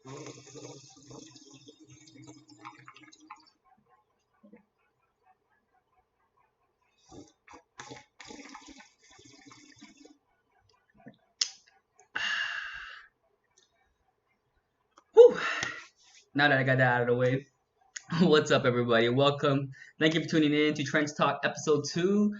Whew. Now that I got that out of the way, what's up, everybody? Welcome. Thank you for tuning in to Trench Talk episode 2.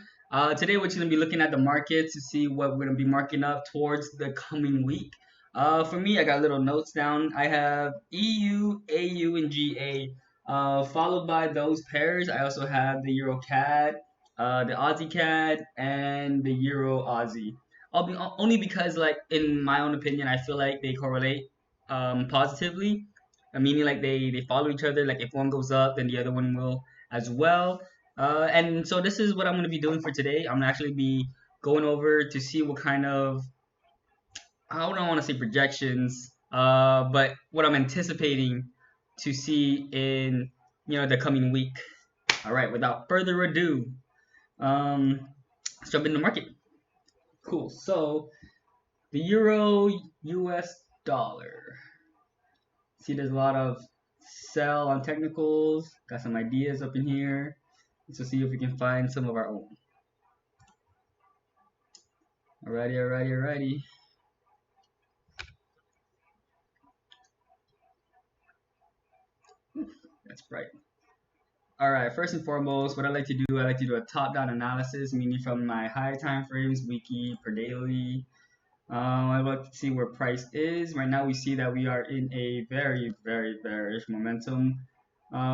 Today, we're going to be looking at the markets to see what we're going to be marking up towards the coming week. For me, I got little notes down. I have EU, AU, and GA. Followed by those pairs, I also have the Euro CAD, the Aussie CAD, and the Euro Aussie. Only because, like, in my own opinion, I feel like they correlate positively, meaning like they follow each other. Like if one goes up, then the other one will as well. And so this is what I'm going to be doing for today. I'm going to actually be going over to see what kind of, I don't want to say projections, but what I'm anticipating to see in the coming week. All right, without further ado, let's jump in the market. Cool. So the Euro US dollar. See, there's a lot of sell on technicals. Got some ideas up in here. Let's see if we can find some of our own. Alrighty. That's bright. Alright, first and foremost, what I like to do a top-down analysis, meaning from my high time frames, weekly, per daily. I like to see where price is. Right now we see that we are in a very, very bearish momentum.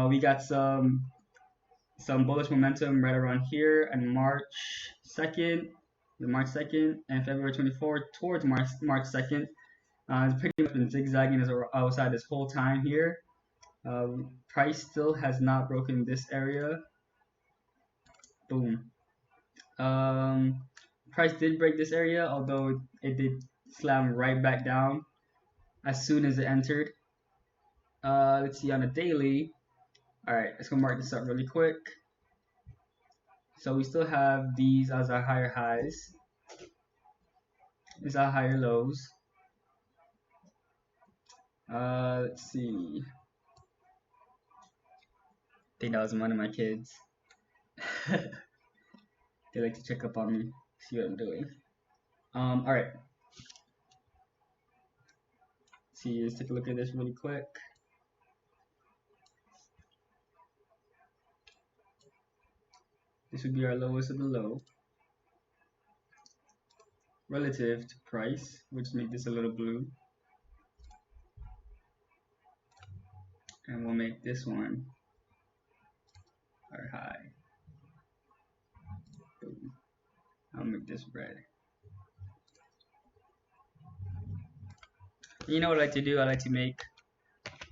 We got some bullish momentum right around here on March 2nd, and February 24th towards March 2nd. It's pretty much been zigzagging outside this whole time here. Price still has not broken this area. Boom. Price did break this area, although it did slam right back down as soon as it entered. Let's see on the daily. Alright, let's go mark this up really quick. So we still have these as our higher highs. These are higher lows. Let's see. I think that was one of my kids. They like to check up on me, see what I'm doing. Alright. See, let's take a look at this really quick. This would be our lowest of the low relative to price, which make this a little blue. And we'll make this one our high. Boom. I'll make this red. You know what I like to do? I like to make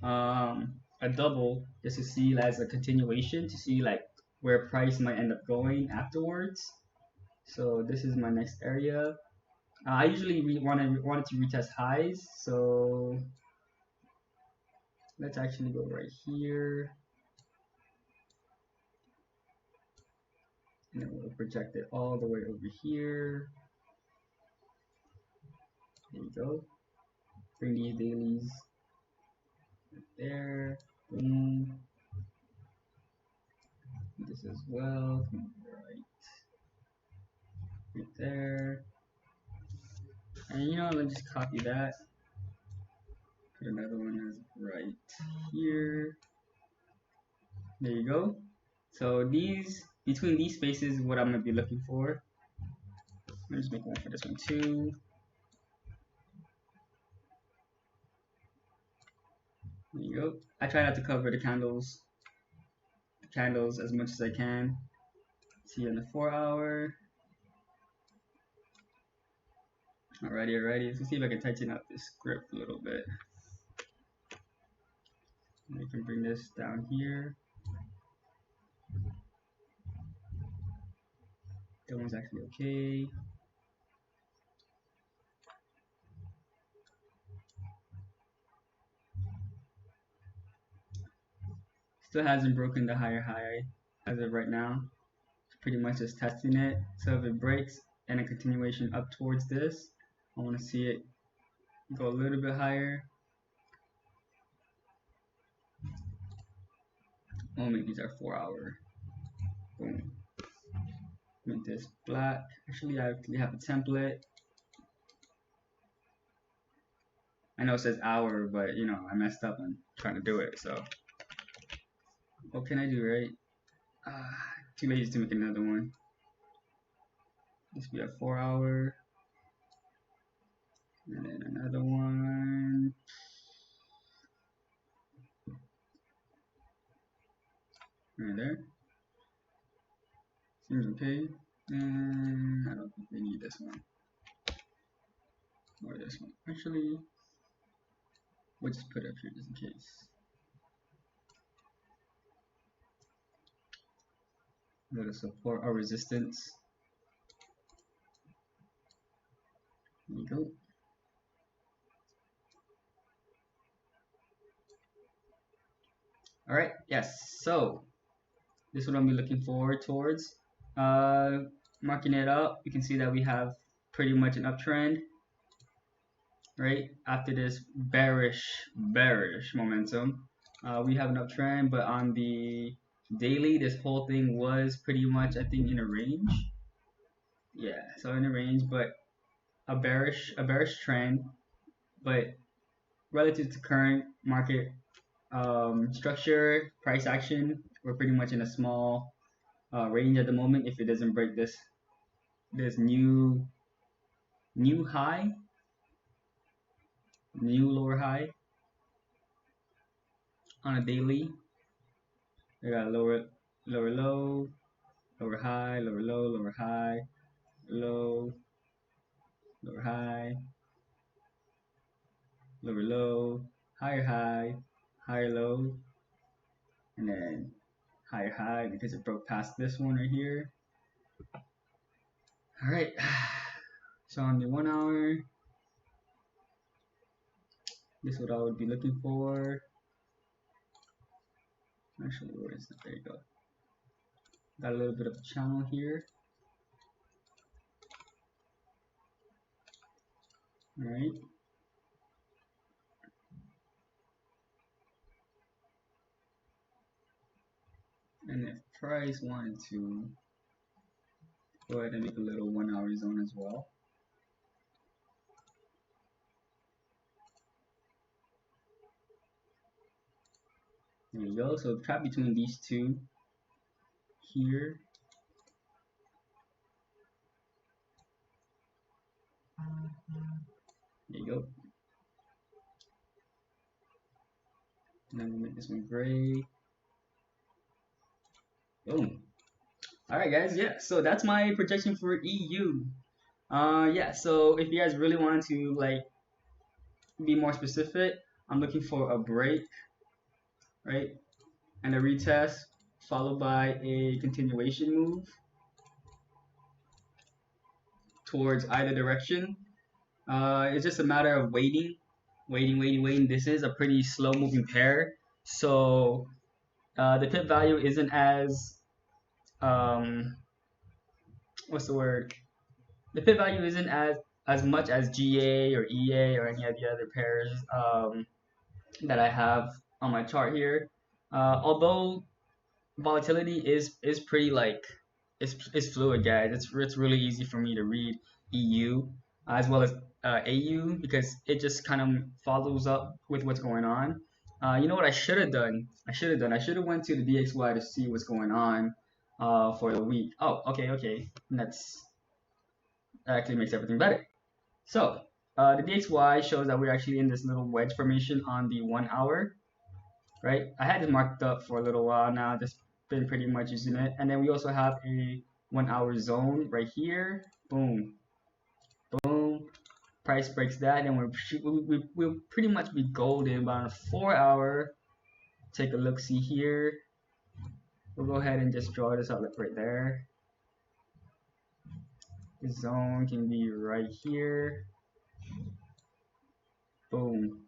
a double just to see as a continuation, to see like where price might end up going afterwards. So this is my next area. I usually wanted to retest highs, so let's actually go right here. And then we'll project it all the way over here. There you go. Bring these dailies right there. Boom. This as well. Right there. And let's just copy that. Put another one as right here. There you go. So between these spaces, what I'm gonna be looking for. Let me just make one for this one too. There you go. I try not to cover the candles as much as I can. See on the 4 hour. Alrighty. Let's see if I can tighten up this script a little bit. We can bring this down here. That one's actually okay. Still hasn't broken the higher high as of right now. It's pretty much just testing it. So if it breaks and a continuation up towards this, I want to see it go a little bit higher. We'll make these our 4-hour. Boom. Make this black. Actually, I actually have a template. I know it says hour, but you know, I messed up on trying to do it. So what can I do, right? Too lazy to make another one. This will be a 4-hour. And then another one. Right there. Seems okay. And I don't think we need this one. Or this one. Actually, we'll just put it up here just in case. Go to support our resistance. There you go. All right, yes, so this is what I'm looking forward towards. Marking it up, you can see that we have pretty much an uptrend, right? After this bearish momentum, we have an uptrend, but on the daily, this whole thing was pretty much, I think, in a range. Yeah, so in a range, but a bearish trend, but relative to current market structure, price action, we're pretty much in a small range at the moment. If it doesn't break this new high, new lower high on a daily, we got lower low, lower high, lower low, lower high, low, lower high, lower low, higher high, higher low, and then higher high because it broke past this one right here. All right, so on the 1 hour, this is what I would be looking for. Actually, where is it? There you go. Got a little bit of a channel here. All right. And if price wanted to go ahead and make a little 1 hour zone as well. There you go. So trap between these two here. There you go. And then we'll make this one gray. Boom. All right, guys. Yeah. So that's my projection for EU. Yeah. So if you guys really wanted to like be more specific, I'm looking for a break, right, and a retest followed by a continuation move towards either direction. It's just a matter of waiting. This is a pretty slow moving pair, so the pip value isn't as what's the word? The pip value isn't as much as GA or EA or any of the other pairs that I have on my chart here. Although volatility is pretty like it's fluid, guys. It's really easy for me to read EU as well as AU because it just kind of follows up with what's going on. You know what I should have done? I should have went to the DXY to see what's going on for the week. Oh, okay. That actually makes everything better. So the DXY shows that we're actually in this little wedge formation on the 1 hour, right? I had it marked up for a little while now, just been pretty much using it. And then we also have a 1 hour zone right here. Boom, boom. Price breaks that, and we'll pretty much be golden. But on a 4 hour, take a look, see here. We'll go ahead and just draw this out like right there. The zone can be right here. Boom.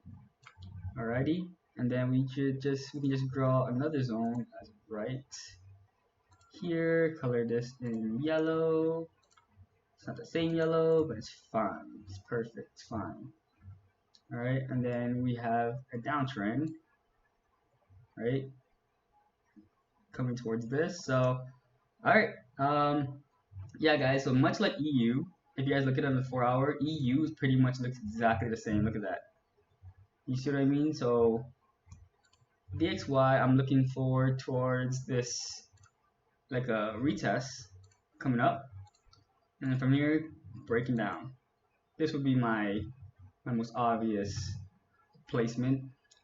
Alrighty, and then we can just draw another zone as right here. Color this in yellow. It's not the same yellow, but it's fine. It's perfect. It's fine. All right, and then we have a downtrend, right? coming towards this. So, all right. Yeah, guys. So much like EU, if you guys look at it on the 4-hour, EU is pretty much looks exactly the same. Look at that. You see what I mean? So DXY, I'm looking forward towards this like a retest coming up, and then from here breaking down. This would be my most obvious placement.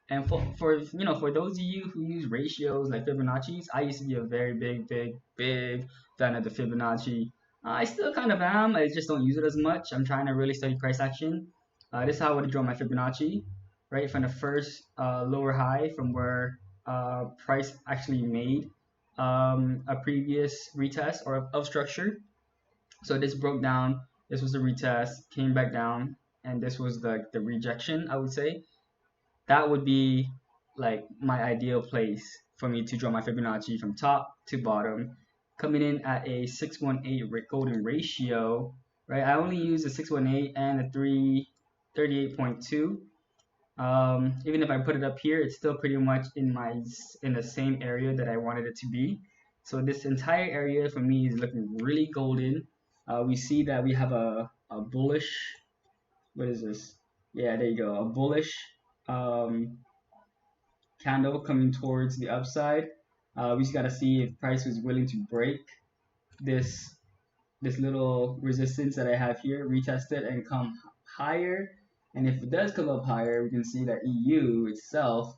And for those of you who use ratios like Fibonacci's, I used to be a very big fan of the Fibonacci. I still kind of am. I just don't use it as much. I'm trying to really study price action. This is how I would draw my Fibonacci, right? From the first lower high from where price actually made a previous retest or of structure. So this broke down. This was the retest, came back down, and this was the rejection, I would say. That would be like my ideal place for me to draw my Fibonacci from top to bottom, coming in at a 618 golden ratio, right? I only use the 618 and the 338.2. Even if I put it up here, it's still pretty much in the same area that I wanted it to be. So this entire area for me is looking really golden. We see that we have a bullish, what is this? Yeah, there you go, a bullish candle coming towards the upside. We just gotta see if price was willing to break this little resistance that I have here, retest it and come higher. And if it does come up higher, we can see that EU itself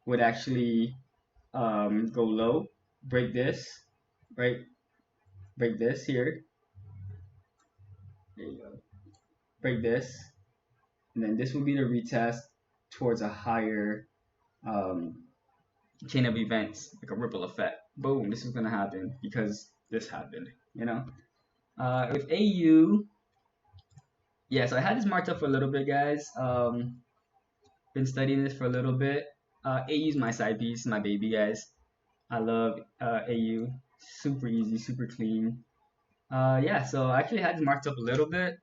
would actually go low, break this, right? Break this here. There you go. Break this, and then this will be the retest towards a higher chain of events, like a ripple effect. Boom, this is gonna happen because this happened, you know? With AU, yeah, so I had this marked up for a little bit, guys. Been studying this for a little bit. AU is my side piece, my baby, guys. I love AU. Super easy, super clean. Yeah, so I actually had this marked up a little bit.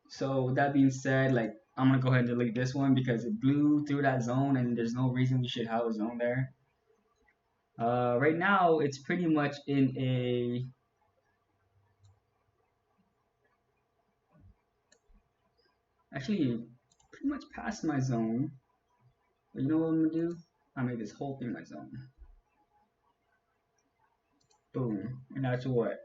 So with that being said, like I'm gonna go ahead and delete this one because it blew through that zone and there's no reason we should have a zone there. Right now it's pretty much in a actually pretty much past my zone. But you know what I'm gonna do? I'll make this whole thing my zone. Boom. And that's what?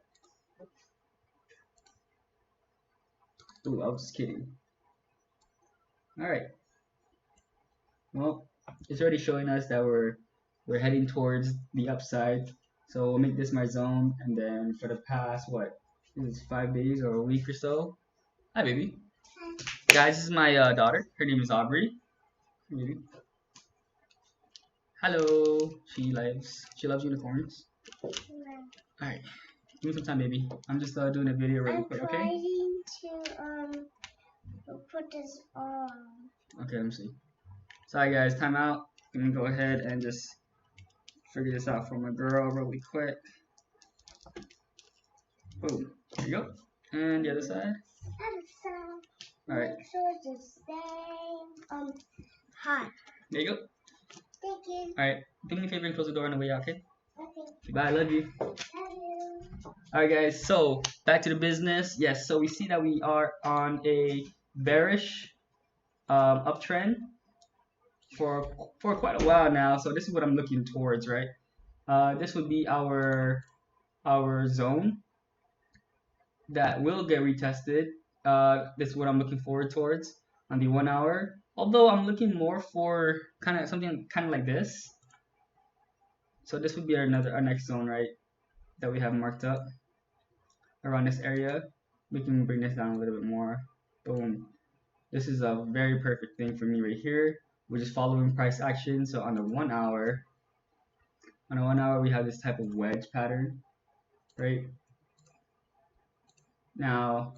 Ooh, I was just kidding. Alright. Well, it's already showing us that we're heading towards the upside. So we'll make this my zone, and then for the past what is 5 days or a week or so. Hi, baby. Guys, this is my daughter. Her name is Aubrey. Hello. She loves unicorns. All right. Give me some time, baby. I'm just doing a video really quick, okay? I'm trying to put this on. Okay, let me see. Sorry, guys. Time out. I'm gonna go ahead and just figure this out for my girl really quick. Boom. There you go. And the other side. All right. Make sure to stay hot. There you go. Thank you. All right. Do me a favor and close the door on the way out, okay? Okay. Bye. I love you. Love you. All right, guys. So back to the business. Yes. So we see that we are on a bearish uptrend for quite a while now. So this is what I'm looking towards, right? This would be our zone that will get retested. This is what I'm looking forward towards on the 1 hour. Although I'm looking more for kind of something kind of like this. So this would be our next zone, right? That we have marked up around this area. We can bring this down a little bit more. Boom. This is a very perfect thing for me right here. We're just following price action. So on the 1 hour, we have this type of wedge pattern, right? Now,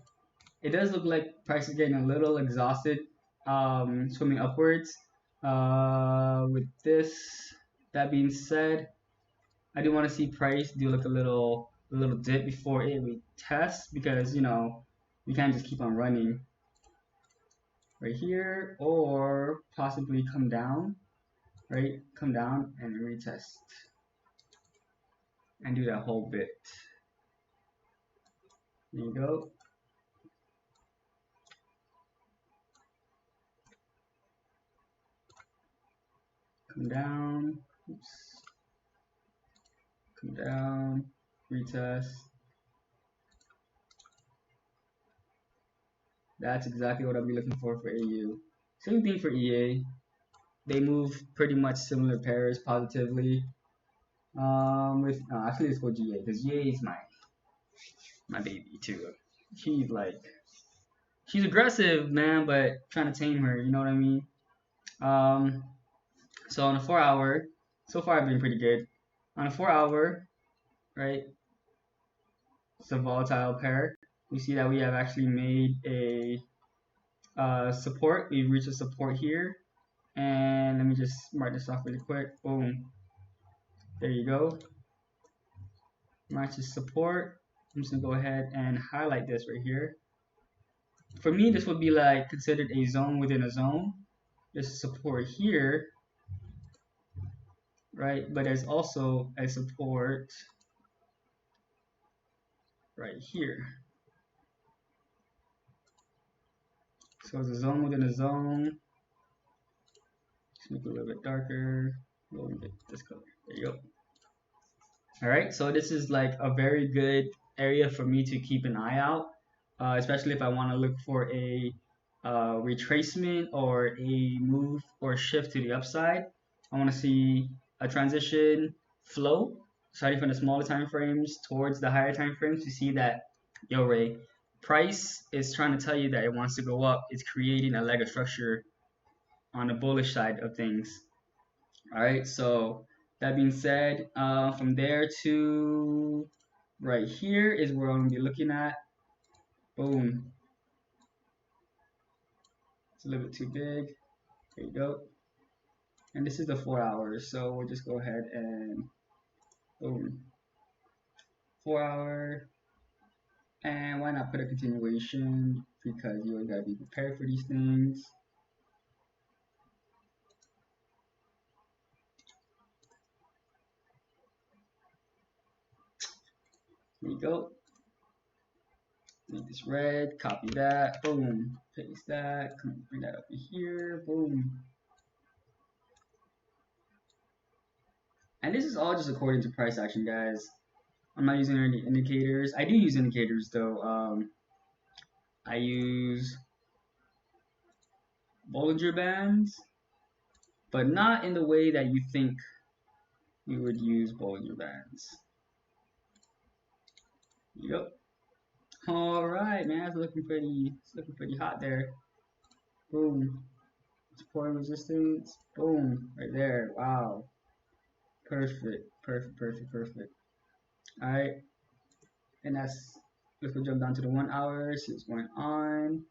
it does look like price is getting a little exhausted, swimming upwards. With this, that being said, I do want to see price do like a little dip before it retests because we can't just keep on running right here or possibly come down, right? Come down and retest. and do that whole bit. There you go. Come down. Oops. Come down. Retest. That's exactly what I'll be looking for AU. Same thing for EA. They move pretty much similar pairs positively. With actually let's go GA because GA is my baby too. She's aggressive, man, but trying to tame her. You know what I mean? Um, so on a 4 hour, so far I've been pretty good. On a 4 hour, right? It's a volatile pair. We see that we have actually made a support. We've reached a support here. And let me just mark this off really quick. Boom. There you go. Matches support. I'm just gonna go ahead and highlight this right here. For me, this would be like considered a zone within a zone. There's support here, right? But there's also a support right here. So it's a zone within a zone. Let's make it a little bit darker. We'll get this color. There you go. All right, so this is like a very good area for me to keep an eye out, especially if I want to look for a retracement or a move or shift to the upside. I want to see a transition flow starting from the smaller time frames towards the higher time frames to see that, yo, Ray, price is trying to tell you that it wants to go up. It's creating a leg of structure on the bullish side of things. All right, so that being said, from there to right here is where I'm going to be looking at. Boom. It's a little bit too big. There you go. And this is the 4 hours, so we'll just go ahead and boom. 4 hour. And why not put a continuation? Because you always gotta be prepared for these things. There you go. Make this red, copy that, boom, paste that, come bring that up here, boom. And this is all just according to price action, guys. I'm not using any indicators. I do use indicators though. I use Bollinger Bands, but not in the way that you think you would use Bollinger Bands. Yep. All right, man, it's looking pretty hot there. Boom. Support resistance. Boom. Right there. Wow. Perfect. All right. And let's go jump down to the 1 hour. See what's going on.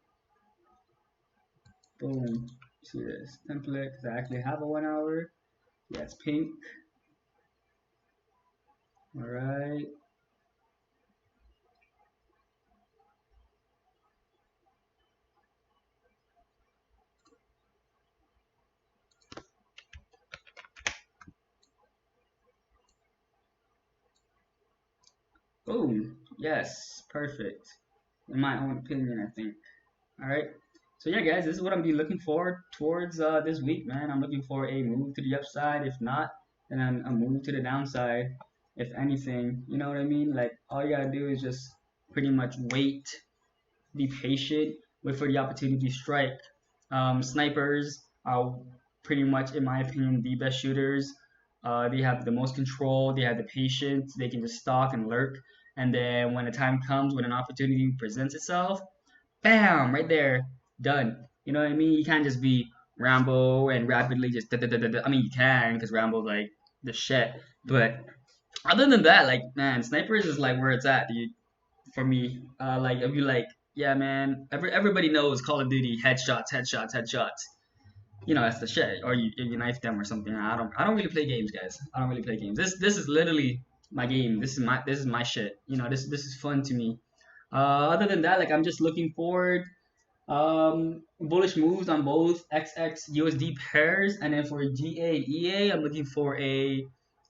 Boom. See this template because I actually have a 1 hour. Yeah, it's pink. All right. Boom. Yes. Perfect. In my own opinion, I think. All right. So yeah, guys, this is what I'm be looking for towards this week, man. I'm looking for a move to the upside. If not, then a move to the downside. If anything, you know what I mean? Like all you gotta do is just pretty much wait, be patient, wait for the opportunity to strike. Snipers are pretty much, in my opinion, the best shooters. They have the most control. They have the patience. They can just stalk and lurk. And then when the time comes, when an opportunity presents itself, bam, right there, done. You know what I mean? You can't just be Rambo and rapidly just da da da da da. I mean, you can because Rambo's like the shit. But other than that, like man, snipers is like where it's at, dude. For me, like if you like, yeah, man. Everybody knows Call of Duty headshots. You know that's the shit. Or you knife them or something. I don't really play games, guys. I don't really play games. This is literally my game. This is my shit. You know this is fun to me. Other than that, like I'm just looking forward. Bullish moves on both XX USD pairs, and then for GA EA, I'm looking for a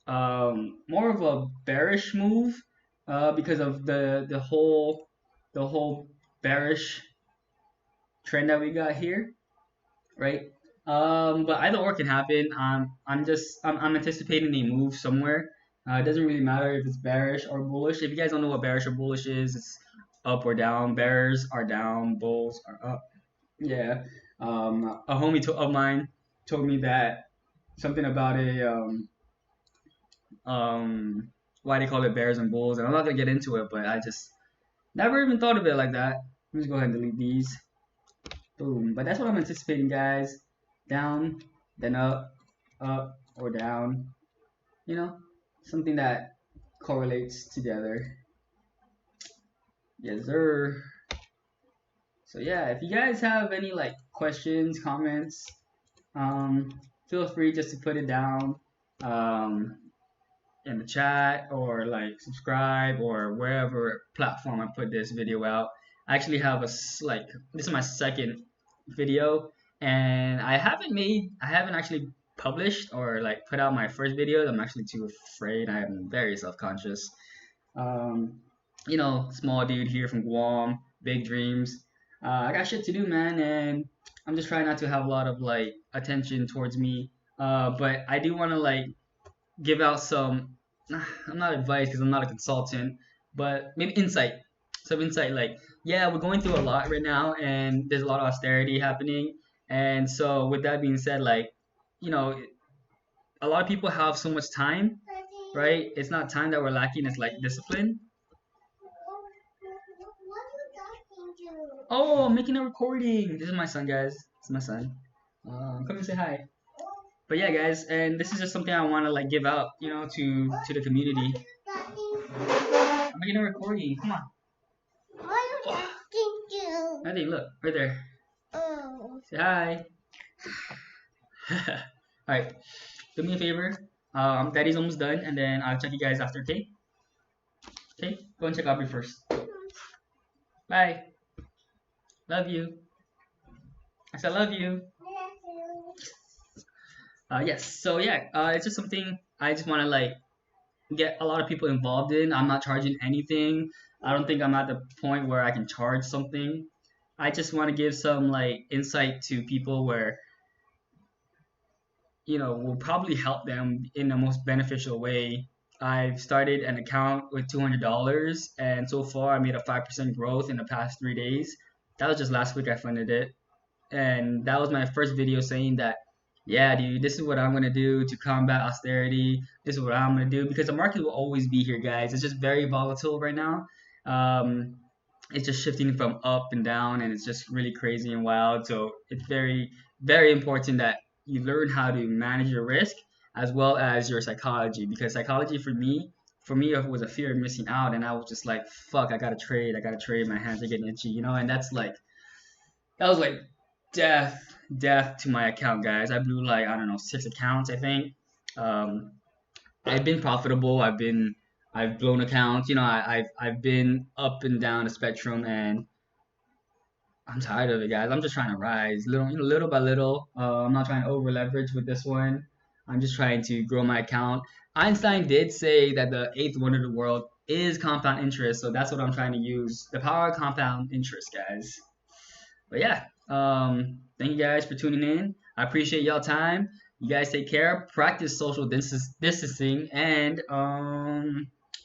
more of a bearish move because of the whole bearish trend that we got here, right? But either or can happen. I'm anticipating a move somewhere. It doesn't really matter if it's bearish or bullish. If you guys don't know what bearish or bullish is, it's up or down. Bears are down, bulls are up. Yeah. A homie of mine told me that something about why they call it bears and bulls, and I'm not gonna get into it, but I just never even thought of it like that. Let me just go ahead and delete these. Boom. But that's what I'm anticipating, guys. Down, then up or down. You know, something that correlates together. Yes, sir. So yeah, if you guys have any like questions, comments, feel free just to put it down in the chat or like subscribe or wherever platform I put this video out. I actually have like this is my second video, and I haven't actually published or like put out my first video. I'm actually too afraid. I am very self-conscious. Um, small dude here from Guam, big dreams. I got shit to do, man, and I'm just trying not to have a lot of like attention towards me. But I do want to like give out some, I'm not advice because I'm not a consultant, but maybe insight. Some insight like, yeah, we're going through a lot right now and there's a lot of austerity happening. And so with that being said, like, you know, a lot of people have so much time, right? It's not time that we're lacking, it's like discipline. Oh, I'm making a recording. This is my son, guys. This is my son. Come and say hi. But yeah, guys, and this is just something I want to like give out, to the community. I'm making a recording. Come on. Nothing. Look, right there. Oh. Say hi. All right. Do me a favor. Daddy's almost done, and then I'll check you guys after. Okay. Okay. Go and check Aubrey first. Bye. Love you. I said love you. Yes. So yeah, it's just something I just want to like get a lot of people involved in. I'm not charging anything. I don't think I'm at the point where I can charge something. I just want to give some like insight to people where will probably help them in the most beneficial way. I've started an account with $200, and so far I made a 5% growth in the past 3 days. That was just last week I funded it, and that was my first video saying that, yeah, dude, this is what I'm gonna do to combat austerity. This is what I'm gonna do because the market will always be here, guys. It's just very volatile right now. Um, it's just shifting from up and down, and it's just really crazy and wild. So it's very, very important that you learn how to manage your risk as well as your psychology. Because psychology for me, it was a fear of missing out, and I was just like, fuck, I gotta trade. My hands are getting itchy, and that was like death to my account, guys. I blew like, I don't know, 6 accounts, I think. Um, I've been profitable. I've blown accounts. I've been up and down the spectrum, and I'm tired of it, guys. I'm just trying to rise, little by little. I'm not trying to over leverage with this one. I'm just trying to grow my account. Einstein did say that the eighth wonder of the world is compound interest, so that's what I'm trying to use. The power of compound interest, guys. But yeah, thank you guys for tuning in. I appreciate y'all time. You guys take care. Practice social distancing, and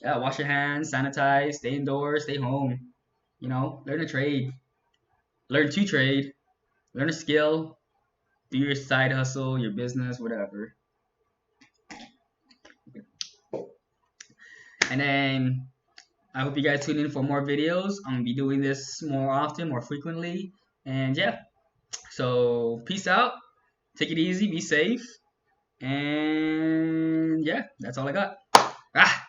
yeah, wash your hands, sanitize, stay indoors, stay home. Learn to trade, learn to trade, learn a skill, do your side hustle, your business, whatever. And then I hope you guys tune in for more videos. I'm gonna be doing this more often, more frequently. And yeah, so peace out. Take it easy, be safe. And yeah, that's all I got. Ah!